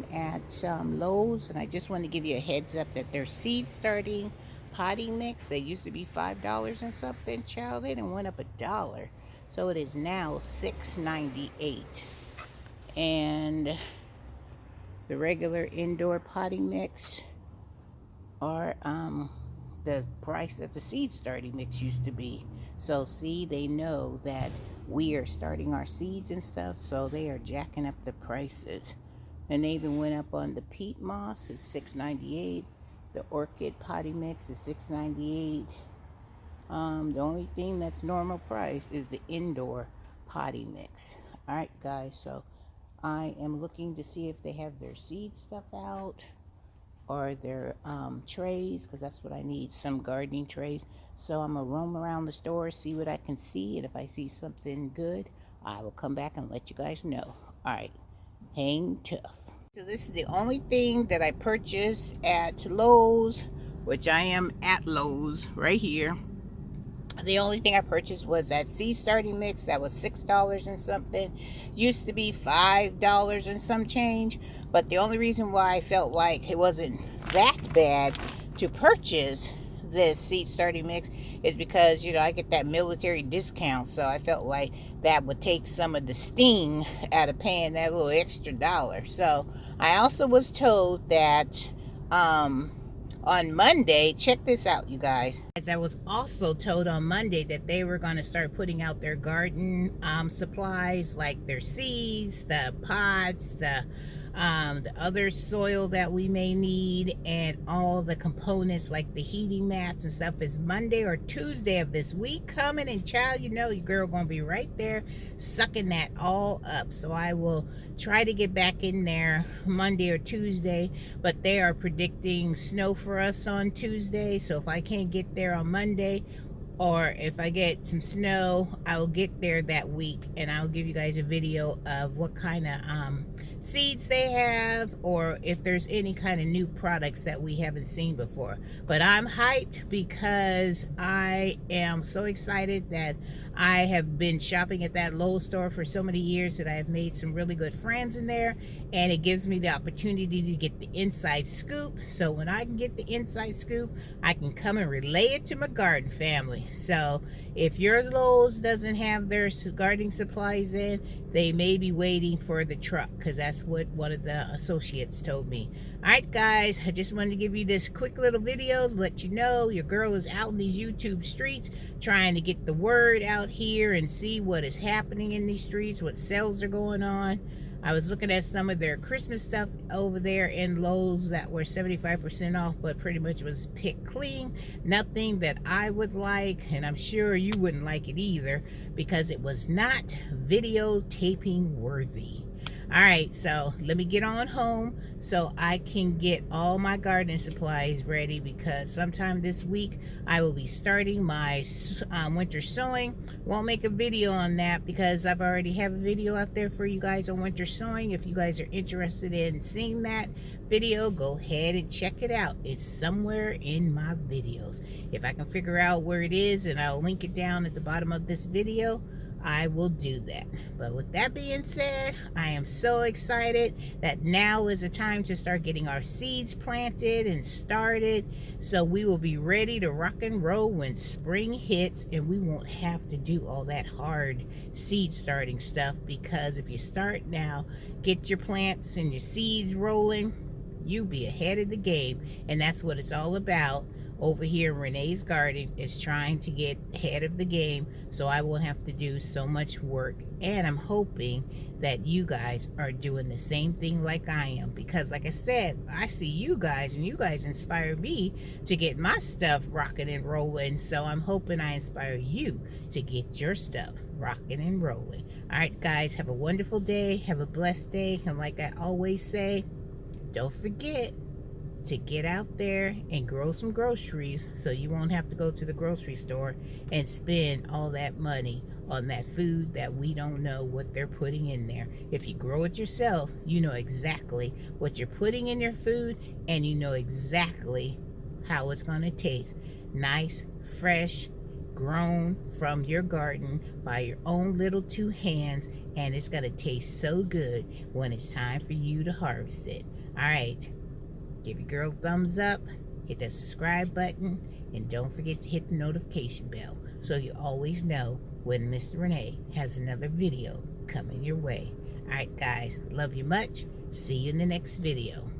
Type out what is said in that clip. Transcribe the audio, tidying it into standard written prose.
am at Lowe's, and I just want to give you a heads up that their seed starting potting mix, they used to be $5 and something, child, they done went up $1. So it is now $6.98. And the regular indoor potting mix are the price that the seed starting mix used to be. So see, they know that we are starting our seeds and stuff, so they are jacking up the prices. And they even went up on the peat moss, it's $6.98. The orchid potting mix is $6.98. The only thing that's normal price is the indoor potting mix. All right, guys, so I am looking to see if they have their seed stuff out or their trays, because that's what I need, some gardening trays. So I'm gonna roam around the store, see what I can see, and if I see something good, I will come back and let you guys know. All right, hang tough. So this is the only thing that I purchased at Lowe's, which I am at Lowe's right here. The only thing I purchased was that seed starting mix that was $6 and something. Used to be $5 and some change. But the only reason why I felt like it wasn't that bad to purchase this seed starting mix is because, you know, I get that military discount. So I felt like that would take some of the sting out of paying that little extra dollar. So I also was told that on Monday, check this out, you guys. As I was also told on Monday that they were going to start putting out their garden supplies, like their seeds, the pots, the other soil that we may need, and all the components like the heating mats and stuff is Monday or Tuesday of this week coming. And child, you know your girl gonna be right there sucking that all up. So I will try to get back in there Monday or Tuesday, but they are predicting snow for us on Tuesday. So if I can't get there on Monday, or if I get some snow, I will get there that week, and I'll give you guys a video of what kind of seeds they have, or if there's any kind of new products that we haven't seen before. But I'm hyped because I am so excited that I have been shopping at that Lowe's store for so many years that I have made some really good friends in there, and it gives me the opportunity to get the inside scoop. So when I can get the inside scoop, I can come and relay it to my garden family. So if your Lowe's doesn't have their gardening supplies in, they may be waiting for the truck, because that's what one of the associates told me. All right, guys, I just wanted to give you this quick little video to let you know your girl is out in these YouTube streets trying to get the word out here and see what is happening in these streets, what sales are going on. I was looking at some of their Christmas stuff over there in Lowe's that were 75% off, but pretty much was picked clean. Nothing that I would like, and I'm sure you wouldn't like it either, because it was not videotaping worthy. All right, so let me get on home so I can get all my gardening supplies ready, because sometime this week I will be starting my winter sowing. Won't make a video on that because I've already have a video out there for you guys on winter sowing. If you guys are interested in seeing that video, go ahead and check it out. It's somewhere in my videos. If I can figure out where it is, and I'll link it down at the bottom of this video, I will do that. But with that being said, I am so excited that now is the time to start getting our seeds planted and started, so we will be ready to rock and roll when spring hits, and we won't have to do all that hard seed starting stuff. Because if you start now, get your plants and your seeds rolling, you'll be ahead of the game. And that's what it's all about over here in Renee's garden, is trying to get ahead of the game, so I won't have to do so much work. And I'm hoping that you guys are doing the same thing like I am, because like I said, I see you guys, and you guys inspire me to get my stuff rocking and rolling. So I'm hoping I inspire you to get your stuff rocking and rolling. All right, guys, have a wonderful day, have a blessed day, and like I always say, don't forget to get out there and grow some groceries, so you won't have to go to the grocery store and spend all that money on that food that we don't know what they're putting in there. If you grow it yourself, you know exactly what you're putting in your food, and you know exactly how it's going to taste. Nice, fresh, grown from your garden by your own little two hands, and it's going to taste so good when it's time for you to harvest it. All right, give your girl a thumbs up, hit that subscribe button, and don't forget to hit the notification bell so you always know when Miss Renee has another video coming your way. All right, guys, love you much. See you in the next video.